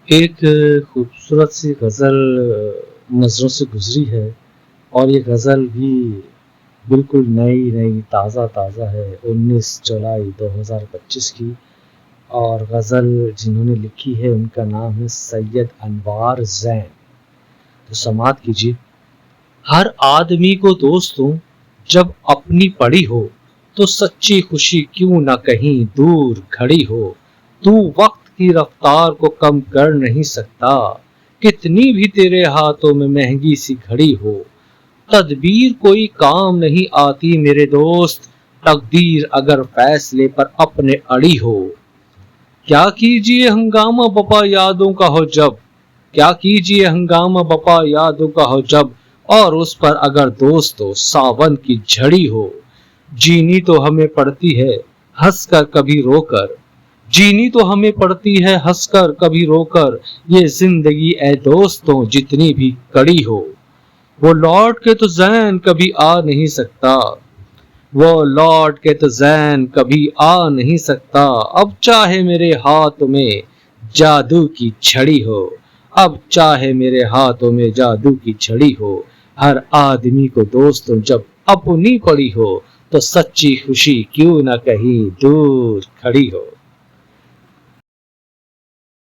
ایک خوبصورت سی غزل نظروں سے گزری ہے، اور یہ غزل بھی بالکل نئی تازہ ہے 19 جولائی 2025 کی۔ اور غزل جنہوں نے لکھی ہے ان کا نام ہے سید انوار زین۔ تو سماعت کیجیے۔ ہر آدمی کو دوستوں جب اپنی پڑی ہو تو سچی خوشی کیوں نہ کہیں دور کھڑی ہو۔ تو وقت کی رفتار کو کم کر نہیں سکتا، کتنی بھی تیرے ہاتھوں میں مہنگی سی گھڑی ہو۔ تدبیر کوئی کام نہیں آتی میرے دوست، تقدیر اگر فیصلے پر اپنے اڑی ہو۔ کیا کیجئے ہنگامہ بپا یادوں کا ہو جب، کیا کیجئے ہنگامہ بپا یادوں کا ہو جب، اور اس پر اگر دوستو ساون کی جھڑی ہو۔ جینی تو ہمیں پڑتی ہے ہنس کر کبھی رو کر، جینی تو ہمیں پڑتی ہے ہنس کر کبھی رو کر، یہ زندگی اے دوستوں جتنی بھی کڑی ہو۔ وہ لوٹ کے تو زین کبھی آ نہیں سکتا، وہ لوٹ کے تو زین کبھی آ نہیں سکتا، اب چاہے میرے ہاتھ میں جادو کی چھڑی ہو، اب چاہے میرے ہاتھوں میں جادو کی چھڑی ہو۔ ہر آدمی کو دوستوں جب اپنی پڑی ہو تو سچی خوشی کیوں نہ کہیں دور کھڑی ہو۔